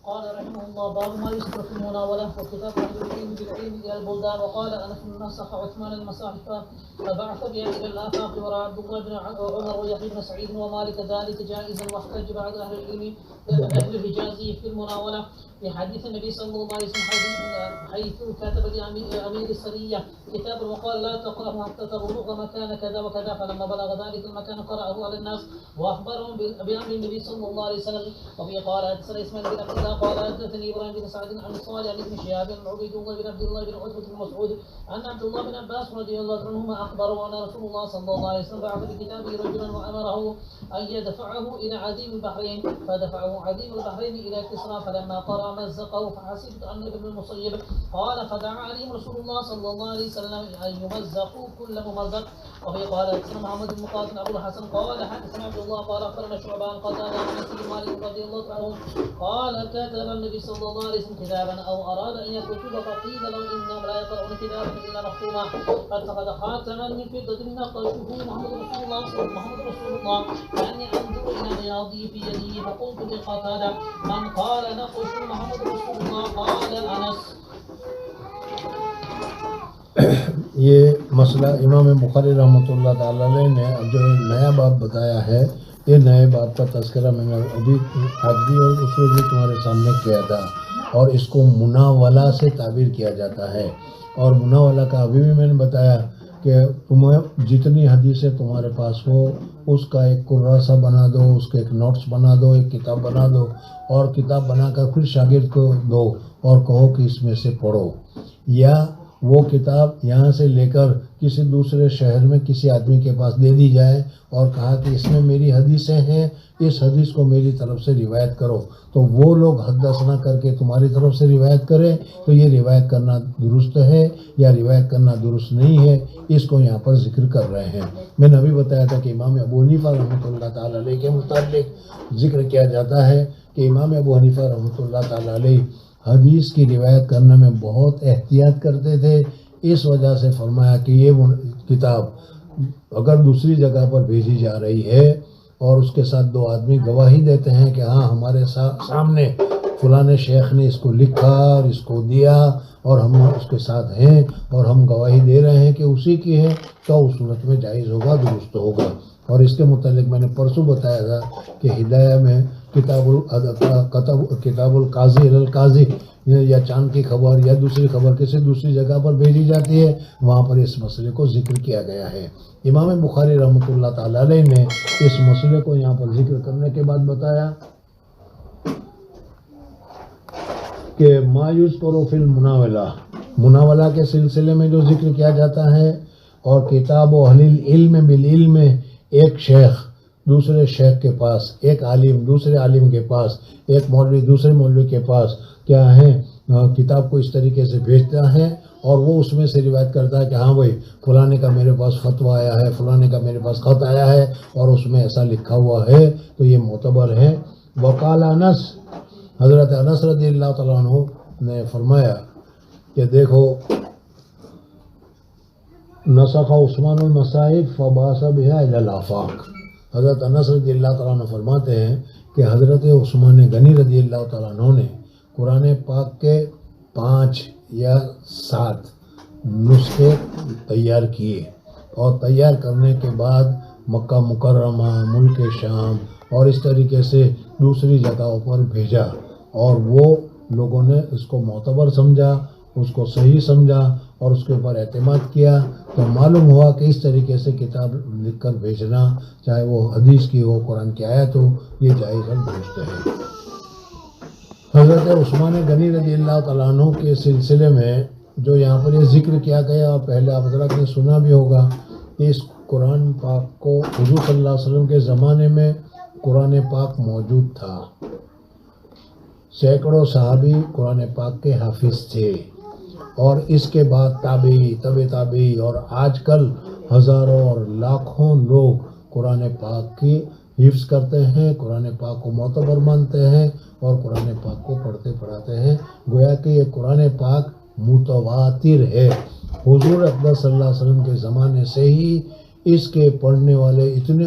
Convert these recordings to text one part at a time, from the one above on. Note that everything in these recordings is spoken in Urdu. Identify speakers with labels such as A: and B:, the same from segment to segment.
A: قال رحمه الله باب ما يذكر في المناولة وكتاب العلم بالعلم إلى البلدان. وقال أنس نسخ عثمان المصاحف فبعث بها إلى الآفاق ورأى عبد الله بن عمر ويحيى بن سعيد ومالك ذلك جائزا، واحتج بعض أهل العلم أهل الحجاز في المناولة في حديث النبي صلى الله عليه وسلم حيث كتب لأمير السرية كتاب وقال لا تقرأه حتى تبلغ مكان كذا وكذا، فلما بلغ ذلك المكان قرأه على الناس وأخبرهم بأمر النبي صلى الله عليه وسلم. وفي قال حدثنا إسماعيل بن عبد الله قال حدثني إبراهيم بن سعد عن صالح عن ابن شهاب عن عبيد الله بن عبد الله بن عتبة بن مسعود أن عبد الله بن عباس رضي الله عنهما أخبره أن رسول الله صلى الله عليه وسلم بعث بكتابه رجلا وأمره أن يدفعه إلى عديم البحرين، فدفعه عديم البحرين إلى كسرى، فلما قرأ مزقه، فحسبت أن ابن المصيب قال فدعا عليهم رسول الله صلى الله عليه وسلم أن يمزقوا كل ممزق. وفي قال حدثنا محمد بن مقاتل أبو الحسن قال حدثنا عبد الله قال أخبرنا شعبان قتادة عن أنس بن مالك رضي الله عنه قال كتب النبي صلى الله عليه وسلم كتابا أو أراد أن يكتب فقيل له إنهم لا يقرؤون كتابا إلا مختوما فاتخذ خاتما من فضة نقشه محمد رسول الله كأني أنظر إلى بياضه في يده، فقلت لقتادة من قال نقش محمد رسول الله؟ قال أنس.
B: یہ مسئلہ امام بخاری رحمۃ اللہ تعالی علیہ نے جو نیا باب بتایا ہے، یہ نئے باب کا تذکرہ میں نے ابھی حدیث اور اصول بھی تمہارے سامنے کیا تھا، اور اس کو مناولہ سے تعبیر کیا جاتا ہے. اور مناولہ کا ابھی بھی میں نے بتایا کہ تمہیں جتنی حدیثیں تمہارے پاس ہو اس کا ایک کراسہ بنا دو، اس کے ایک نوٹس بنا دو، ایک کتاب بنا دو، اور کتاب بنا کر پھر شاگرد کو دو اور کہو کہ اس میں سے پڑھو. یا وہ کتاب یہاں سے لے کر کسی دوسرے شہر میں کسی آدمی کے پاس دے دی جائے اور کہا کہ اس میں میری حدیثیں ہیں، اس حدیث کو میری طرف سے روایت کرو، تو وہ لوگ حدثنا کر کے تمہاری طرف سے روایت کریں تو یہ روایت کرنا درست ہے یا روایت کرنا درست نہیں ہے، اس کو یہاں پر ذکر کر رہے ہیں. میں نے ابھی بتایا تھا کہ امام ابو حنیفہ رحمۃ اللہ تعالیٰ علیہ کے متعلق ذکر کیا جاتا ہے کہ امام ابو حنیفہ رحمۃ اللہ تعالیٰ علیہ حدیث کی روایت کرنے میں بہت احتیاط کرتے تھے. اس وجہ سے فرمایا کہ یہ کتاب اگر دوسری جگہ پر بھیجی جا رہی ہے اور اس کے ساتھ دو آدمی گواہی دیتے ہیں کہ ہاں ہمارے سامنے فلاں شیخ نے اس کو لکھا اور اس کو دیا اور ہم اس کے ساتھ ہیں اور ہم گواہی دے رہے ہیں کہ اسی کی ہے، تو اس صورت میں جائز ہوگا، درست ہوگا. اور اس کے متعلق میں نے پرسوں بتایا تھا کہ ہدایہ میں کتاب القاضی القاضی یا چاند کی خبر یا دوسری خبر کسی دوسری جگہ پر بھیجی جاتی ہے، وہاں پر اس مسئلے کو ذکر کیا گیا ہے. امام بخاری رحمۃ اللہ تعالیٰ علیہ نے اس مسئلے کو یہاں پر ذکر کرنے کے بعد بتایا کہ ما یذکر فی المناولہ، مناولہ کے سلسلے میں جو ذکر کیا جاتا ہے، اور کتاب و اہل العلم بالعلم، ایک شیخ دوسرے شیخ کے پاس، ایک عالم دوسرے عالم کے پاس، ایک مولوی دوسرے مولوی کے پاس کیا ہے کتاب کو اس طریقے سے بھیجتا ہے اور وہ اس میں سے روایت کرتا ہے کہ ہاں بھائی فلانے کا میرے پاس فتویٰ آیا ہے، فلانے کا میرے پاس خط آیا ہے اور اس میں ایسا لکھا ہوا ہے، تو یہ معتبر ہے. وقال انس، حضرت انس رضی اللہ تعالیٰ عنہ نے فرمایا کہ دیکھو نسخ عثمان المصاحف فبعث بها الى الآفاق. حضرت انس رضی اللہ تعالیٰ عنہ فرماتے ہیں کہ حضرت عثمان غنی رضی اللہ تعالیٰ عنہ نے قرآن پاک کے 5 یا 7 نسخے تیار کیے، اور تیار کرنے کے بعد مکہ مکرمہ، ملک شام اور اس طریقے سے دوسری جگہوں پر بھیجا، اور وہ لوگوں نے اس کو معتبر سمجھا، اس کو صحیح سمجھا اور اس کے اوپر اعتماد کیا. تو معلوم ہوا کہ اس طریقے سے کتاب لکھ کر بھیجنا، چاہے وہ حدیث کی ہو، قرآن کی آیت ہو، یہ جائز اور درست ہے. حضرت عثمان غنی رضی اللہ تعالیٰ عنہ کے سلسلے میں جو یہاں پر یہ ذکر کیا گیا، اور پہلے آپ حضرات نے سنا بھی ہوگا کہ اس قرآن پاک کو حضور صلی اللہ علیہ وسلم کے زمانے میں قرآن پاک موجود تھا، سینکڑوں صحابی قرآن پاک کے حافظ تھے، اور اس کے بعد تابعی، تابعی، اور آج کل ہزاروں اور لاکھوں لوگ قرآن پاک کی حفظ کرتے ہیں، قرآن پاک کو معتبر مانتے ہیں اور قرآن پاک کو پڑھتے پڑھاتے ہیں. گویا کہ یہ قرآن پاک متواتر ہے. حضور اکبر صلی اللہ علیہ وسلم کے زمانے سے ہی اس کے پڑھنے والے اتنے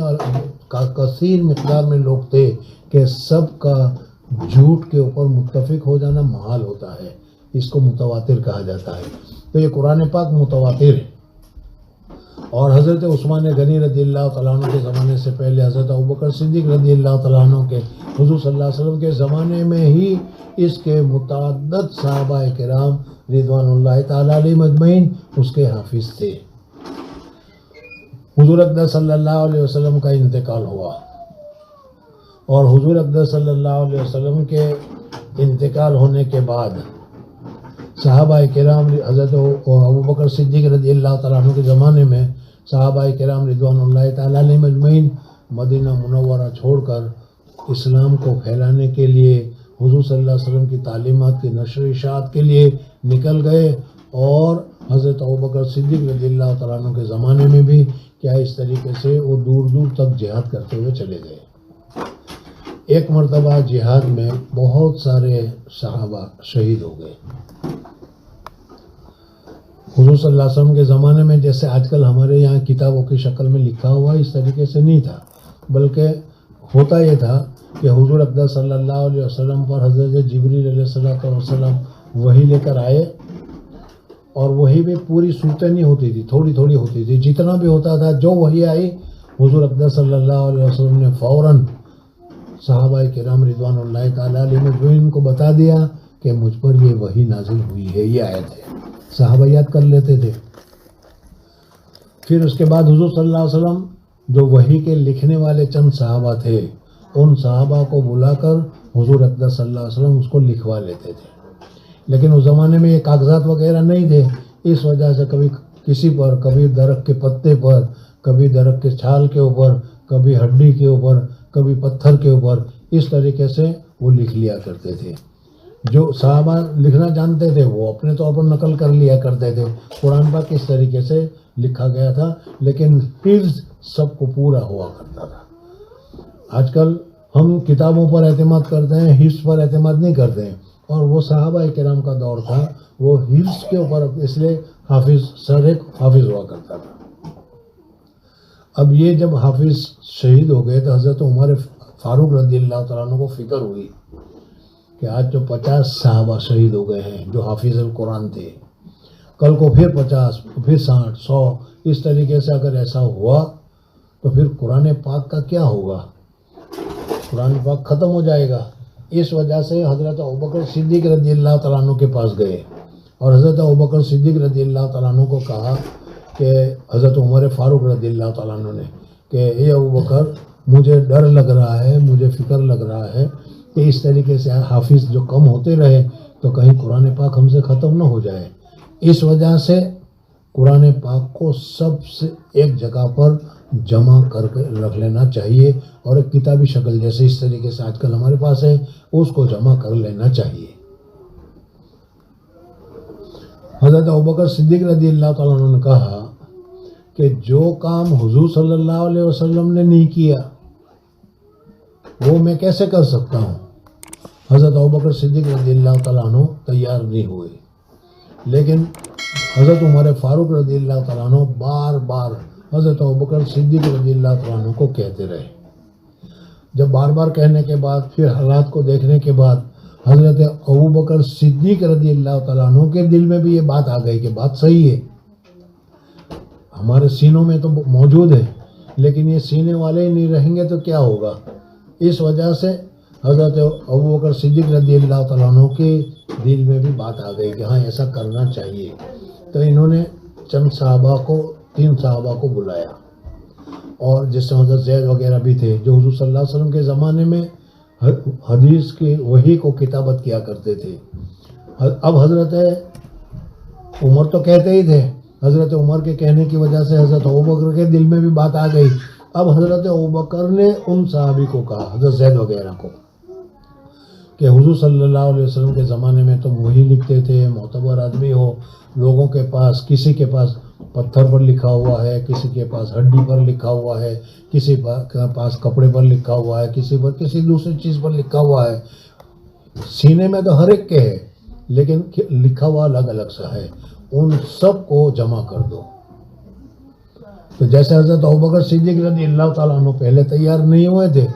B: کثیر مقدار میں لوگ تھے کہ سب کا جھوٹ کے اوپر متفق ہو جانا محال ہوتا ہے، اس کو متواتر کہا جاتا ہے۔ تو یہ قرآن پاک متواتر ہے۔ اور حضرت عثمان غنی رضی اللہ تعالیٰ عنہ کے زمانے سے پہلے حضرت ابوبکر صدیق رضی اللہ تعالیٰ عنہ کے حضور صلی اللہ علیہ وسلم کے زمانے میں ہی اس کے متعدد صحابہ کرام رضوان اللہ تعالیٰ علیہ مجمعین اس کے حافظ تھے۔ حضور اقدس صلی اللہ علیہ وسلم کا انتقال ہوا، اور حضور اقدس صلی اللہ علیہ وسلم کے انتقال ہونے کے بعد صحابہ کرام حضرت ابوبکر صدیق رضی اللہ تعالیٰ عنہ کے زمانے میں صحابہ کرام رضوان اللہ تعالیٰ علیہ مجمعین مدینہ منورہ چھوڑ کر اسلام کو پھیلانے کے لیے، حضور صلی اللہ علیہ وسلم کی تعلیمات کی نشر و اشاعت کے لیے نکل گئے۔ اور حضرت ابوبکر صدیق رضی اللہ تعالیٰ عنہ کے زمانے میں بھی کیا اس طریقے سے وہ دور دور تک جہاد کرتے ہوئے چلے گئے۔ ایک مرتبہ جہاد میں بہت سارے صحابہ شہید ہو گئے۔ حضور صلی اللہ علیہ وسلم کے زمانے میں جیسے آج کل ہمارے یہاں کتابوں کی شکل میں لکھا ہوا اس طریقے سے نہیں تھا، بلکہ ہوتا یہ تھا کہ حضور اقدس صلی اللہ علیہ وسلم پر حضرت جبریل علیہ السلام وحی لے کر آئے، اور وحی بھی پوری صورتیں نہیں ہوتی تھی، تھوڑی تھوڑی ہوتی تھی۔ جتنا بھی ہوتا تھا جو وحی آئی حضور اقدس صلی اللہ علیہ وسلم نے فوراً صحابہ کرام رضوان اللہ تعالیٰ علیہ مجمعین کو بتا دیا کہ مجھ پر یہ وحی نازل ہوئی ہے، یہ آیت ہے۔ صحابہ یاد کر لیتے تھے۔ پھر اس کے بعد حضور صلی اللہ علیہ وسلم جو وحی کے لکھنے والے چند صحابہ تھے، ان صحابہ کو بلا کر حضور اقدس صلی اللہ علیہ وسلم اس کو لکھوا لیتے تھے۔ لیکن اس زمانے میں یہ کاغذات وغیرہ نہیں تھے، اس وجہ سے کبھی کسی پر، کبھی درخت کے پتے پر، کبھی درخت کے چھال کے اوپر، کبھی ہڈی کے اوپر، کبھی پتھر کے اوپر، اس طریقے سے وہ لکھ لیا کرتے تھے۔ جو صحابہ لکھنا جانتے تھے وہ اپنے طور پر نقل کر لیا کرتے تھے۔ قرآن پاک اس طریقے سے لکھا گیا تھا، لیکن حفظ سب کو پورا ہوا کرتا تھا۔ آج کل ہم کتابوں پر اعتماد کرتے ہیں، حفظ پر اعتماد نہیں کرتے ہیں، اور وہ صحابہ کرام کا دور تھا، وہ حفظ کے اوپر اس لیے حافظ سر ایک حافظ ہوا کرتا تھا۔ اب یہ جب حافظ شہید ہو گئے تو حضرت عمر فاروق رضی اللہ تعالیٰ عنہ کو فکر ہوئی کہ آج تو 50 صحابہ شہید ہو گئے ہیں جو حافظ القرآن تھے، کل کو پھر 50، پھر 60، 100، اس طریقے سے اگر ایسا ہوا تو پھر قرآن پاک کا کیا ہوگا؟ قرآن پاک ختم ہو جائے گا۔ اس وجہ سے حضرت ابوبکر صدیق رضی اللہ تعالیٰ عنہ کے پاس گئے، اور حضرت ابوبکر صدیق رضی اللہ تعالیٰ عنہ کو کہا کہ حضرت عمر فاروق رضی اللہ تعالیٰ عنہ نے کہ اے ابوبکر، مجھے ڈر لگ رہا ہے، مجھے فکر لگ رہا ہے کہ اس طریقے سے حافظ جو کم ہوتے رہے تو کہیں قرآن پاک ہم سے ختم نہ ہو جائے۔ اس وجہ سے قرآن پاک کو سب سے ایک جگہ پر جمع کر کے رکھ لینا چاہیے، اور ایک کتابی شکل جیسے اس طریقے سے آج کل ہمارے پاس ہے اس کو جمع کر لینا چاہیے۔ حضرت ابوبکر صدیق رضی اللہ تعالیٰ عنہ نے کہا کہ جو کام حضور صلی اللہ علیہ وسلم نے نہیں کیا وہ میں کیسے کر سکتا ہوں؟ حضرت ابوبکر صدیق رضی اللہ تعالیٰ عنہ تیار نہیں ہوئے، لیکن حضرت عمر فاروق رضی اللہ تعالیٰ عنہ بار بار حضرت ابوبکر صدیق رضی اللہ تعالیٰ عنہ کو کہتے رہے۔ جب بار بار کہنے کے بعد، پھر حالات کو دیکھنے کے بعد، حضرت ابوبکر صدیق رضی اللہ تعالیٰ عنہ کے دل میں بھی یہ بات آ گئی کہ بات صحیح ہے، ہمارے سینوں میں تو موجود ہے، لیکن یہ سینے والے ہی نہیں رہیں گے تو کیا ہوگا؟ اس وجہ سے حضرت ابوبکر صدیق رضی اللہ تعالیٰ عنہ کے دل میں بھی بات آ گئی کہ ہاں ایسا کرنا چاہیے۔ تو انہوں نے چند صحابہ کو، 3 صحابہ کو بلایا، اور جس سے حضرت زید وغیرہ بھی تھے جو حضور صلی اللہ علیہ وسلم کے زمانے میں حدیث کی وحی کو کتابت کیا کرتے تھے۔ اب حضرت عمر تو کہتے ہی تھے، حضرت عمر کے کہنے کی وجہ سے حضرت ابوبکر کے دل میں بھی بات آ گئی۔ اب حضرت ابوبکر نے ان صحابی کو کہا، حضرت زید وغیرہ کو، کہ حضور صلی اللہ علیہ وسلم کے زمانے میں تم وہی لکھتے تھے، معتبر آدمی ہو، لوگوں کے پاس، کسی کے پاس پتھر پر لکھا ہوا ہے، کسی کے پاس ہڈی پر لکھا ہوا ہے، کسی کے پاس کپڑے پر لکھا ہوا ہے، کسی پر کسی دوسری چیز پر لکھا ہوا ہے۔ سینے میں تو ہر ایک کے ہے، لیکن لکھا ہوا الگ الگ سا ہے، ان سب کو جمع کر دو۔ تو جیسے حضرت ابوبکر صدیق رضی اللہ تعالیٰ عنہ پہلے تیار نہیں ہوئے تھے،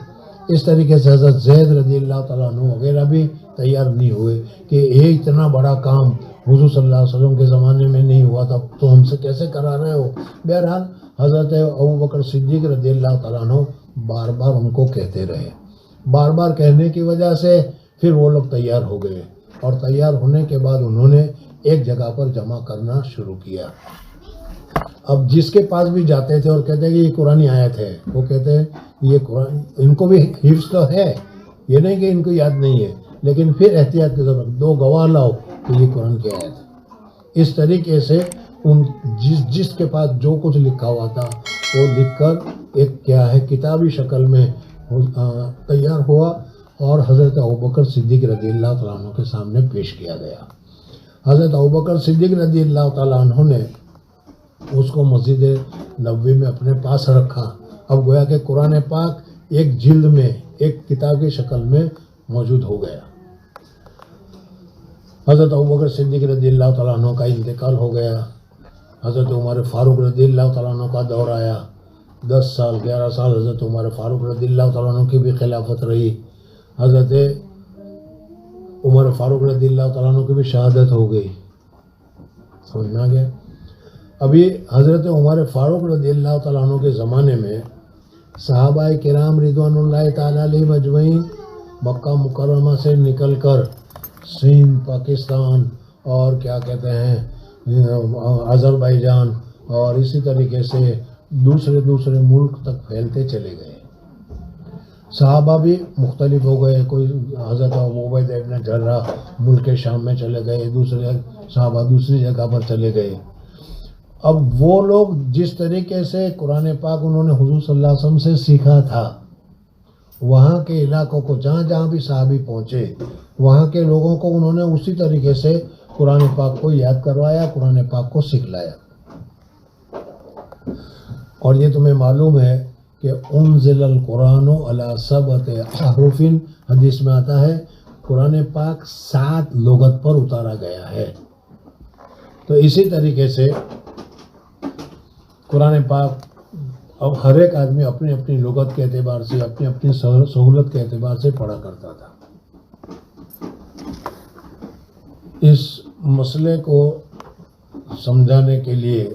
B: اس طریقے سے حضرت زید رضی اللہ تعالیٰ عنہ وغیرہ بھی تیار نہیں ہوئے کہ یہ اتنا بڑا کام حضور صلی اللہ علیہ وسلم کے زمانے میں نہیں ہوا تھا تو ہم سے کیسے کرا رہے ہو. بہرحال حضرت ابوبکر صدیق رضی اللہ تعالیٰ عنہ بار بار ان کو کہتے رہے. بار بار کہنے کی وجہ سے پھر وہ لوگ تیار ہو گئے اور تیار ہونے کے بعد انہوں نے ایک جگہ پر جمع کرنا شروع کیا. اب جس کے پاس بھی جاتے تھے اور کہتے ہیں کہ یہ قرآن آیت ہے, وہ کہتے ہیں یہ قرآن, ان کو بھی حفظ تو ہے, یہ نہیں کہ ان کو یاد نہیں ہے, لیکن پھر احتیاط کی ضرورت, 2 گواہ لاؤ کہ یہ قرآن کی آیت ہے. اس طریقے سے ان جس کے پاس جو کچھ لکھا ہوا تھا وہ لکھ کر ایک کیا ہے کتابی شکل میں تیار ہوا اور حضرت ابوبکر صدیق رضی اللہ تعالیٰ عنہ کے سامنے پیش کیا گیا. حضرت ابوبکر صدیق رضی اللہ تعالیٰ عنہ نے اس کو مسجد نبوی میں اپنے پاس رکھا. اب گویا کہ قرآن پاک ایک جلد میں ایک کتاب کی شکل میں موجود ہو گیا. حضرت ابوبکر صدیق رضی اللہ تعالیٰ عنہ کا انتقال ہو گیا. حضرت عمر فاروق رضی اللہ تعالیٰ عنہ کا دور آیا. 10 سال 11 سال حضرت عمر فاروق رضی اللہ تعالیٰ عنہ کی بھی خلافت رہی. حضرت عمر فاروق رضی اللہ تعالیٰ عنہ کی بھی شہادت ہو گئی. سمجھ میں آ گیا. ابھی حضرت عمر فاروق رضی اللہ تعالیٰ عنہ کے زمانے میں صحابہ کرام رضوان اللہ تعالیٰ علیہ مجمعین مکہ مکرمہ سے نکل کر سندھ, پاکستان اور کیا کہتے ہیں آذربائیجان اور اسی طریقے سے دوسرے ملک تک پھیلتے چلے گئے. صحابہ بھی مختلف ہو گئے. کوئی حضرت ابو عبیدہ ابن جراح ملک شام میں چلے گئے, دوسرے صحابہ دوسری جگہ پر چلے گئے. اب وہ لوگ جس طریقے سے قرآن پاک انہوں نے حضور صلی اللہ علیہ وسلم سے سیکھا تھا, وہاں کے علاقوں کو جہاں بھی صحابی پہنچے وہاں کے لوگوں کو انہوں نے اسی طریقے سے قرآن پاک کو یاد کروایا, قرآن پاک کو سکھلایا. اور یہ تمہیں معلوم ہے کہ انزل القرآن علی 7 احرف, حدیث میں آتا ہے قرآن پاک 7 لغت پر اتارا گیا ہے. تو اسی طریقے سے قرآن پاک اب ہر ایک آدمی اپنی اپنی لغت کے اعتبار سے اپنی اپنی سہولت کے اعتبار سے پڑھا کرتا تھا. اس مسئلے کو سمجھانے کے لیے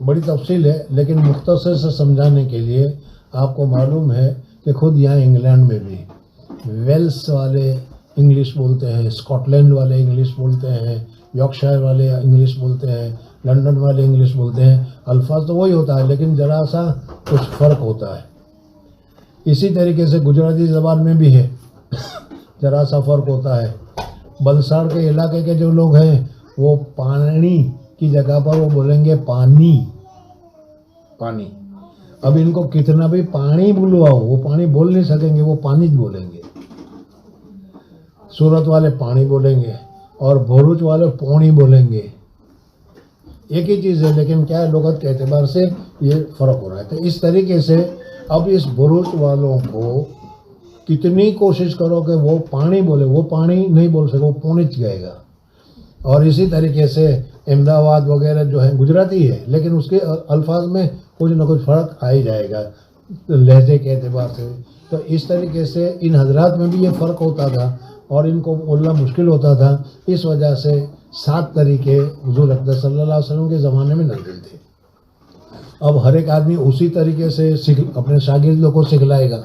B: بڑی تفصیل ہے, لیکن مختصر سے سمجھانے کے لیے آپ کو معلوم ہے کہ خود یہاں انگلینڈ میں بھی ویلس والے انگلش بولتے ہیں, اسکاٹ لینڈ والے انگلش بولتے ہیں, یارکشائر والے انگلش بولتے ہیں, لنڈن والے انگلش بولتے ہیں. الفاظ تو وہی ہوتا ہے لیکن ذرا سا کچھ فرق ہوتا ہے. اسی طریقے سے گجراتی زبان میں بھی ہے, ذرا سا فرق ہوتا ہے. بلساڑ کے علاقے کے جو لوگ ہیں وہ پانی کی جگہ پر وہ بولیں گے پانی. اب ان کو کتنا بھی پانی بلواؤ وہ پانی بول نہیں سکیں گے, وہ پانی بولیں گے. سورت والے پانی بولیں گے اور بھروچ والے پونی بولیں گے. ایک ہی چیز ہے لیکن کیا ہے لغت کے اعتبار سے یہ فرق ہو رہا ہے. تو اس طریقے سے اب اس بھروچ والوں کو کتنی کوشش کرو کہ وہ پانی بولے, وہ پانی نہیں بول سکے, وہ پونچ جائے گا. اور اسی طریقے سے احمدآباد وغیرہ جو ہے گجراتی ہے لیکن اس کے الفاظ میں کچھ نہ کچھ فرق آ ہی جائے گا لہجے کے اعتبار سے. تو اس طریقے سے ان حضرات میں بھی یہ فرق ہوتا تھا اور ان کو بولنا مشکل ہوتا تھا. اس وجہ سے 7 طریقے حضور اقدس صلی اللہ علیہ وسلم کے زمانے میں نازل تھے. اب ہر ایک آدمی اسی طریقے سے اپنے شاگردوں کو سکھلائے گا.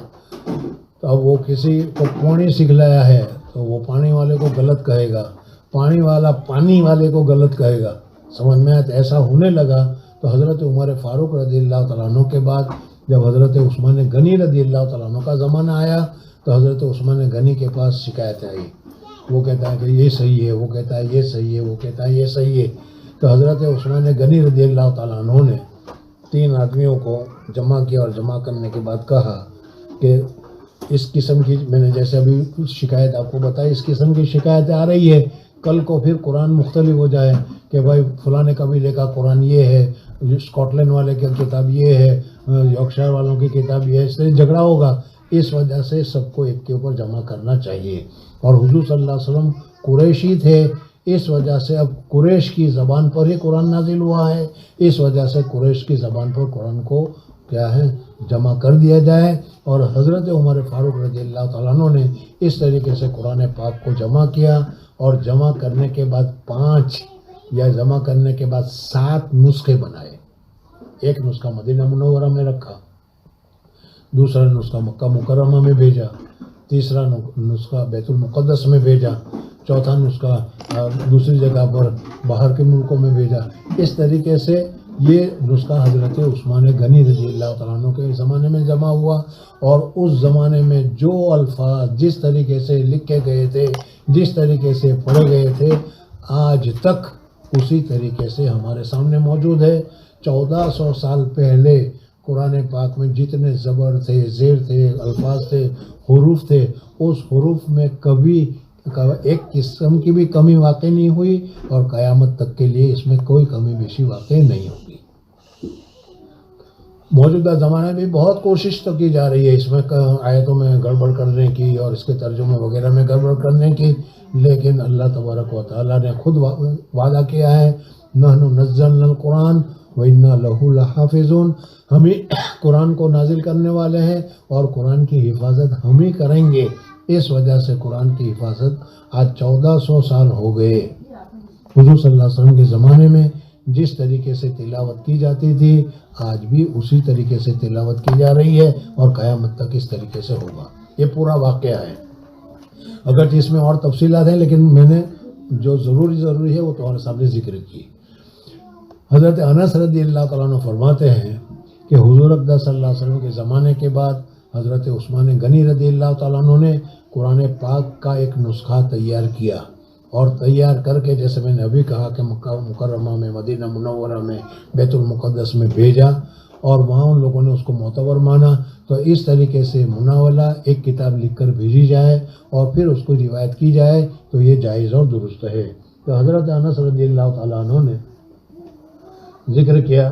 B: تو اب وہ کسی کو پانی سکھلایا ہے تو وہ پانی والے کو غلط کہے گا, پانی والا پانی والے کو غلط کہے گا. سمجھ میں آیا. تو ایسا ہونے لگا تو حضرت عمر فاروق رضی اللہ تعالیٰ عنہ کے بعد جب حضرت عثمان غنی رضی اللہ تعالیٰ عنہ کا زمانہ آیا تو حضرت عثمان غنی کے پاس شکایت آئی. وہ کہتا ہے کہ یہ صحیح ہے, وہ کہتا ہے یہ صحیح ہے, وہ کہتا ہے یہ صحیح ہے. تو حضرت عثمان غنی رضی اللہ تعالیٰ عنہ نے 3 آدمیوں کو جمع کیا اور جمع کرنے کے بعد کہا کہ اس قسم کی, میں نے جیسے ابھی کچھ شکایت آپ کو بتائی, اس قسم کی شکایتیں آ رہی ہے. کل کو پھر قرآن مختلف ہو جائے کہ بھائی فلاں قبیلے کا قرآن یہ ہے, اسکاٹ لینڈ والے کی کتاب یہ ہے, یارکشائر والوں کی کتاب یہ ہے, اس سے جھگڑا ہوگا. اس وجہ سے سب کو ایک کے اوپر جمع کرنا چاہیے. اور حضور صلی اللہ علیہ وسلم قریشی تھے, اس وجہ سے اب قریش کی زبان پر ہی قرآن نازل ہوا ہے. اس وجہ سے قریش کی زبان پر قرآن کو کیا ہے جمع کر دیا جائے. اور حضرت عمر فاروق رضی اللہ تعالیٰ عنہ نے اس طریقے سے قرآن پاک کو جمع کیا، اور جمع کرنے کے بعد 5 یا جمع کرنے کے بعد 7 نسخے بنائے. ایک نسخہ مدینہ منورہ میں رکھا، دوسرا نسخہ مکہ مکرمہ میں بھیجا، تیسرا نسخہ بیت المقدس میں بھیجا، چوتھا نسخہ دوسری جگہ پر باہر کے ملکوں میں بھیجا. اس طریقے سے یہ نسخہ حضرت عثمان غنی رضی اللہ تعالیٰ عنہ کے زمانے میں جمع ہوا. اور اس زمانے میں جو الفاظ جس طریقے سے لکھے گئے تھے، جس طریقے سے پڑھے گئے تھے، آج تک اسی طریقے سے ہمارے سامنے موجود ہے. 1400 سال پہلے قرآن پاک میں جتنے زبر تھے، زیر تھے، الفاظ تھے، حروف تھے، اس حروف میں کبھی ایک قسم کی بھی کمی واقع نہیں ہوئی، اور قیامت تک کے لیے اس میں کوئی کمی بیشی واقع نہیں ہوگی. موجودہ زمانے میں بہت کوشش تو کی جا رہی ہے اس میں آیتوں میں گڑبڑ کرنے کی اور اس کے ترجمے وغیرہ میں گڑبڑ کرنے کی، لیکن اللہ تبارک و تعالیٰ نے خود وعدہ کیا ہے، نحن نزلنا القرآن وَإِنَّا لَهُ لَحَافِظُونَ، ہم ہی قرآن کو نازل کرنے والے ہیں اور قرآن کی حفاظت ہم ہی کریں گے. اس وجہ سے قرآن کی حفاظت آج 1400 سال ہو گئے. حضور صلی اللہ علیہ وسلم کے زمانے میں جس طریقے سے تلاوت کی جاتی تھی، آج بھی اسی طریقے سے تلاوت کی جا رہی ہے، اور قیامت تک اس طریقے سے ہوگا. یہ پورا واقعہ ہے. اگرچہ اس میں اور تفصیلات ہیں، لیکن میں نے جو ضروری ہے وہ تمہارے سامنے ذکر کی. حضرت انس رضی اللہ تعالیٰ عنہ فرماتے ہیں کہ حضور اقدس صلی اللہ علیہ وسلم کے زمانے کے بعد حضرت عثمان غنی رضی اللہ تعالیٰ عنہ نے قرآن پاک کا ایک نسخہ تیار کیا، اور تیار کر کے جیسے میں نے ابھی کہا کہ مکہ مکرمہ میں، مدینہ منورہ میں، بیت المقدس میں بھیجا، اور وہاں ان لوگوں نے اس کو معتبر مانا. تو اس طریقے سے مناولہ ایک کتاب لکھ کر بھیجی جائے اور پھر اس کو روایت کی جائے تو یہ جائز اور درست ہے. تو حضرت انس رضی اللہ تعالیٰ عنہ نے ذکر کیا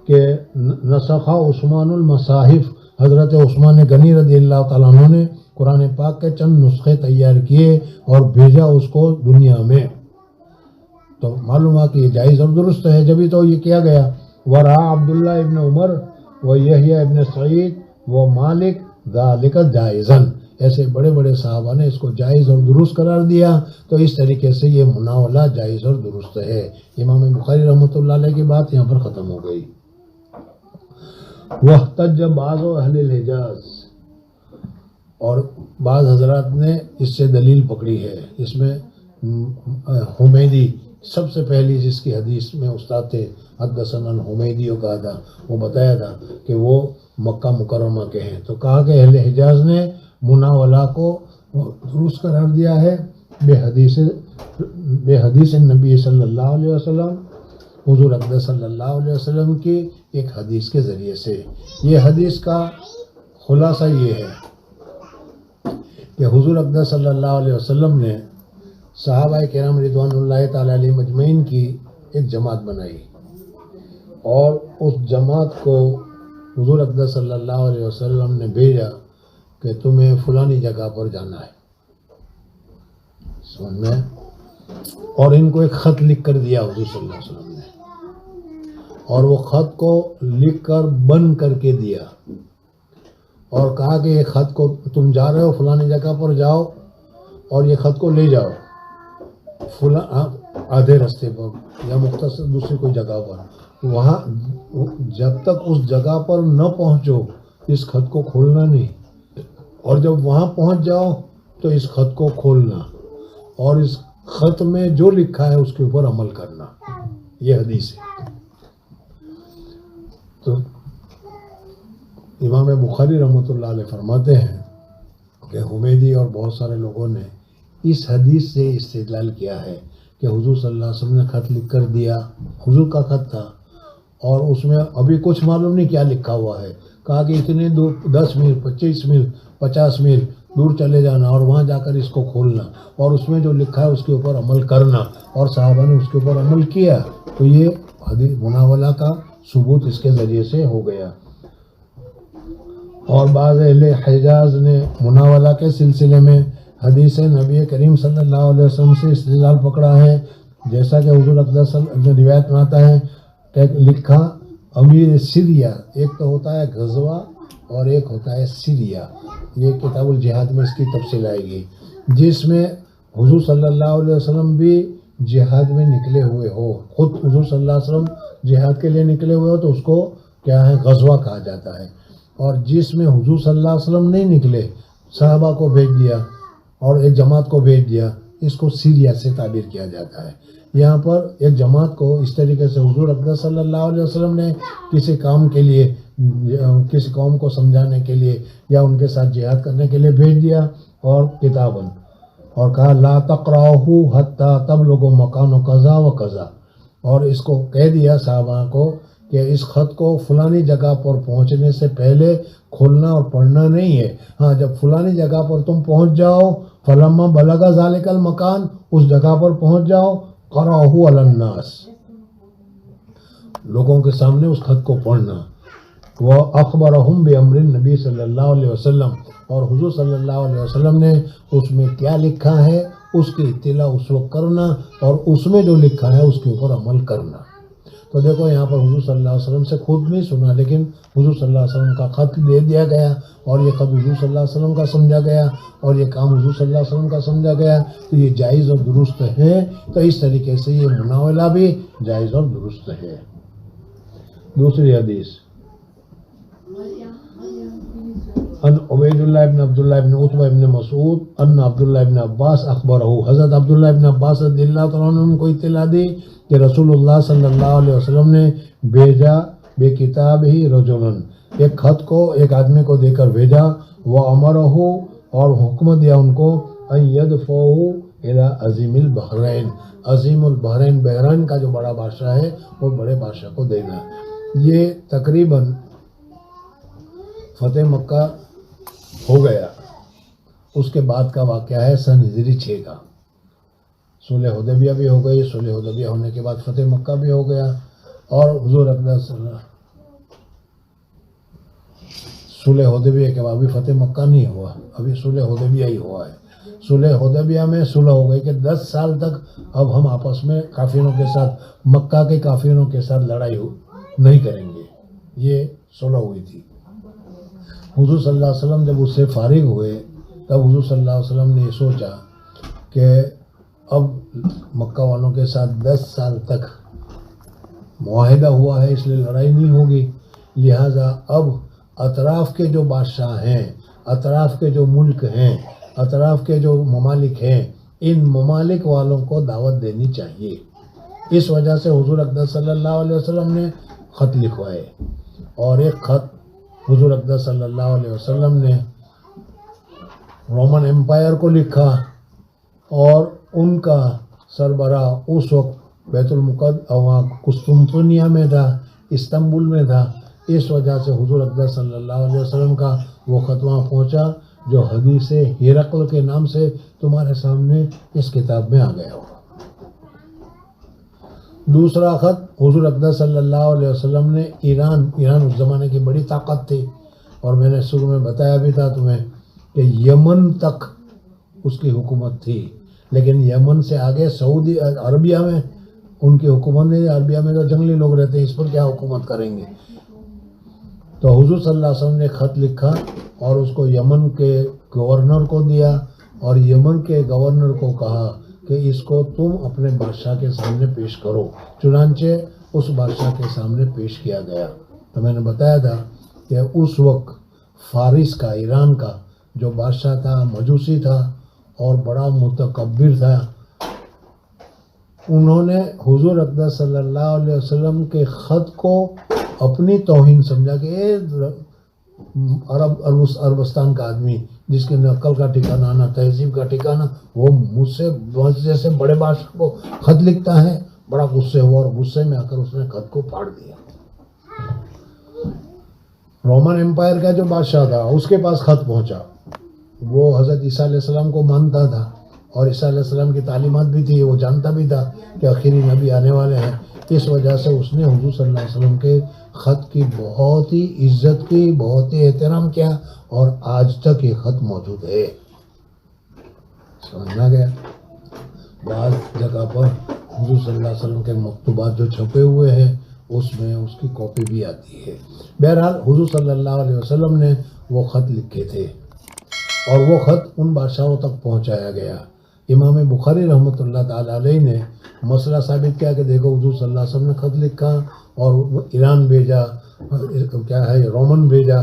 B: کہ نسخ عثمان المصاحف، حضرت عثمان غنی رضی اللہ تعالیٰ عنہ نے قرآن پاک کے چند نسخے تیار کیے اور بھیجا اس کو دنیا میں. تو معلوم ہوا کہ یہ جائز اور درست ہے، جبھی تو یہ کیا گیا. ورا عبداللہ ابن عمر و یحییٰ ابن سعید و مالک ذالک جائزن، ایسے بڑے بڑے صحابہ نے اس کو جائز اور درست قرار دیا. تو اس طریقے سے یہ مناولہ جائز اور درست ہے. امام بخاری رحمۃ اللہ علیہ کی بات یہاں پر ختم ہو گئی. واحتج بعض اہل الحجاز، اور بعض حضرات نے اس سے دلیل پکڑی ہے. اس میں حمیدی سب سے پہلی جس کی حدیث میں استاد تھے، حدثنا الحمیدی کو کہا تھا، وہ بتایا تھا کہ وہ مکہ مکرمہ کے ہیں. تو کہا کہ اہل حجاز نے مناولہ کو درست قرار دیا ہے بے حدیث نبی صلی اللہ علیہ وسلم، حضور اقدس صلی اللہ علیہ وسلم کی ایک حدیث کے ذریعے سے. یہ حدیث کا خلاصہ یہ ہے کہ حضور اقدس صلی اللہ علیہ وسلم نے صحابہ کرام رضوان اللہ تعالیٰ علیہ مجمعین کی ایک جماعت بنائی، اور اس جماعت کو حضور اقدس صلی اللہ علیہ وسلم نے بھیجا کہ تمہیں فلانی جگہ پر جانا ہے، سمجھ میں، اور ان کو ایک خط لکھ کر دیا حضور صلی اللہ علیہ وسلم نے، اور وہ خط کو لکھ کر بند کر کے دیا، اور کہا کہ یہ خط کو تم جا رہے ہو فلانی جگہ پر جاؤ اور یہ خط کو لے جاؤ آدھے راستے پر یا مختصر دوسری کوئی جگہ پر، وہاں جب تک اس جگہ پر نہ پہنچو اس خط کو کھولنا نہیں، اور جب وہاں پہنچ جاؤ تو اس خط کو کھولنا اور اس خط میں جو لکھا ہے اس کے اوپر عمل کرنا. یہ حدیث ہے. تو امام بخاری رحمۃ اللہ علیہ فرماتے ہیں کہ حمیدی اور بہت سارے لوگوں نے اس حدیث سے استدلال کیا ہے کہ حضور صلی اللہ علیہ وسلم نے خط لکھ کر دیا، حضور کا خط تھا، اور اس میں ابھی کچھ معلوم نہیں کیا لکھا ہوا ہے. کہا کہ اتنے دور 10 میل 25 میل 50 میل دور چلے جانا اور وہاں جا کر اس کو کھولنا اور اس میں جو لکھا ہے اس کے اوپر عمل کرنا، اور صحابہ نے اس کے اوپر عمل کیا. تو یہ حدیث مناولہ کا ثبوت اس کے ذریعے سے ہو گیا. اور بعض اہل حجاز نے مناولہ کے سلسلے میں حدیث نبی کریم صلی اللہ علیہ وسلم سے استدلال پکڑا ہے، جیسا کہ حضور اقدس روایت میں آتا ہے کہ لکھا امیر سیریا، ایک تو ہوتا ہے غزوہ اور ایک ہوتا ہے سیریا. یہ کتاب الجہاد میں اس کی تفصیل آئے گی، جس میں حضور صلی اللہ علیہ وسلم بھی جہاد میں نکلے ہوئے ہو. خود حضور صلی اللہ علیہ وسلم جہاد کے لیے نکلے ہوئے ہو تو اس کو کیا ہے، غزوہ کہا جاتا ہے. اور جس میں حضور صلی اللہ علیہ وسلم نہیں نکلے، صحابہ کو بھیج دیا اور ایک جماعت کو بھیج دیا، اس کو سیریا سے تعبیر کیا جاتا ہے. یہاں پر ایک جماعت کو اس طریقے سے حضور اقدس صلی اللہ علیہ وسلم نے کسی کام کے لیے، کسی قوم کو سمجھانے کے لیے یا ان کے ساتھ جہاد کرنے کے لیے بھیج دیا، اور کتاباً اور کہا لا تقرأہ حتی تبلغوا مکان کذا و کذا، اور اس کو کہہ دیا صحابہ کو کہ اس خط کو فلانی جگہ پر پہنچنے سے پہلے کھولنا اور پڑھنا نہیں ہے. ہاں، جب فلانی جگہ پر تم پہنچ جاؤ، فلما بلغ ذالک المکان، اس جگہ پر پہنچ جاؤ، قرأہ علی الناس، لوگوں کے سامنے اس خط کو پڑھنا. وہ اخبرہم بامر النبی صلی اللہ علیہ وسلم، اور حضور صلی اللہ علیہ وسلم نے اس میں کیا لکھا ہے اس کی اطلاع اس وقت کرنا، اور اس میں جو لکھا ہے اس کے اوپر عمل کرنا. تو دیکھو یہاں پر حضور صلی اللہ علیہ وسلم سے خود نہیں سنا، لیکن حضور صلی اللہ علیہ وسلم کا خط دے دیا گیا، اور یہ خط حضور صلی اللہ علیہ وسلم کا سمجھا گیا، اور یہ کام حضور صلی اللہ علیہ وسلم کا سمجھا گیا، تو یہ جائز اور درست ہے. تو اس طریقے سے یہ مناولہ بھی جائز اور درست ہے. دوسری حدیث ان عبید اللہ بن عبداللہ بن عتبہ بن مسعود ان عبداللہ بن عباس اخبرہ، حضرت عبداللہ بن عباس رضی اللہ تعالیٰ عنہ نے کو اطلاع دی کہ رسول اللہ صلی اللہ علیہ وسلم نے بھیجا بے کتاب ہی رجلن، ایک خط کو ایک آدمی کو دے کر بھیجا، وہ امرہ، اور حکم دیا ان کو، ان یدفعہ الی عظیم البحرین، عظیم البحرین، بحرین کا جو بڑا بادشاہ ہے وہ بڑے بادشاہ کو دینا. یہ تقریباً فتح مکہ ہو گیا، اس کے بعد کا واقعہ ہے سن ہجری 6 کا. صلح حدیبیہ بھی ہو گئی، صلح حدیبیہ ہونے کے بعد فتح مکہ بھی ہو گیا، اور حضور اقدس صلح حدیبیہ کے بعد بھی فتح مکہ نہیں ہوا، ابھی صلح حدیبیہ ہی ہوا ہے. صلح حدیبیہ میں صلح ہو گئی کہ 10 سال تک اب ہم آپس میں کافروں کے ساتھ، مکہ کے کافروں کے ساتھ لڑائی نہیں کریں گے، یہ صلح ہوئی تھی. حضور صلی اللہ علیہ وسلم جب اس سے فارغ ہوئے تب حضور صلی اللہ علیہ وسلم نے یہ سوچا کہ اب مکہ والوں کے ساتھ 10 سال تک معاہدہ ہوا ہے، اس لیے لڑائی نہیں ہوگی، لہٰذا اب اطراف کے جو بادشاہ ہیں، اطراف کے جو ملک ہیں، اطراف کے جو ممالک ہیں، ان ممالک والوں کو دعوت دینی چاہیے. اس وجہ سے حضور اقدس صلی اللہ علیہ وسلم نے خط لکھوائے، اور ایک خط حضور اقدس صلی اللہ علیہ وسلم نے رومن امپائر کو لکھا، اور ان کا سربراہ اس وقت بیت المقدس قسطنطنیہ میں تھا، استنبول میں تھا. اس وجہ سے حضور اقدس صلی اللہ علیہ وسلم کا وہ خط وہاں پہنچا، جو حدیث ہرقل کے نام سے تمہارے سامنے اس کتاب میں آ گیا ہوگا. دوسرا خط حضور اقدس صلی اللہ علیہ وسلم نے ایران اس زمانے کی بڑی طاقت تھی، اور میں نے شروع میں بتایا بھی تھا تمہیں کہ یمن تک اس کی حکومت تھی، لیکن یمن سے آگے سعودی عربیہ میں ان کی حکومت نہیں. عربیہ میں تو جنگلی لوگ رہتے ہیں، اس پر کیا حکومت کریں گے. تو حضور صلی اللہ علیہ وسلم نے خط لکھا اور اس کو یمن کے گورنر کو دیا، اور یمن کے گورنر کو کہا کہ اس کو تم اپنے بادشاہ کے سامنے پیش کرو. چنانچہ اس بادشاہ کے سامنے پیش کیا گیا. تو میں نے بتایا تھا کہ اس وقت فارس کا، ایران کا جو بادشاہ تھا مجوسی تھا اور بڑا متکبر تھا. انہوں نے حضور اقدس صلی اللہ علیہ وسلم کے خط کو اپنی توہین سمجھا کہ عربستان کا آدمی جس کے نہ عقل کا ٹھکانہ نہ تہذیب کا ٹھکانہ، وہ مجھ سے جیسے بڑے بادشاہ کو خط لکھتا ہے. بڑا غصے ہوا، اور غصے میں آ کر اس نے خط کو پھاڑ دیا. رومن امپائر کا جو بادشاہ تھا اس کے پاس خط پہنچا، وہ حضرت عیسیٰ علیہ السلام کو مانتا تھا، اور عیسیٰ علیہ السلام کی تعلیمات بھی تھی، وہ جانتا بھی تھا کہ آخری نبی آنے والے ہیں. اس وجہ سے اس نے حضور صلی اللہ علیہ وسلم کے خط کی بہت ہی عزت کی، بہت ہی احترام کیا، اور آج تک یہ خط موجود ہے. سمجھنا گیا. بعض جگہ پر حضور صلی اللہ علیہ وسلم کے مکتوبات جو چھپے ہوئے ہیں اس میں اس کی کاپی بھی آتی ہے. بہرحال حضور صلی اللہ علیہ وسلم نے وہ خط لکھے تھے اور وہ خط ان بادشاہوں تک پہنچایا گیا. امام بخاری رحمۃ اللہ تعالیٰ علیہ نے مسئلہ ثابت کیا کہ دیکھو حضور صلی اللہ علیہ وسلم نے خط لکھا اور ایران بھیجا، کیا ہے رومن بھیجا.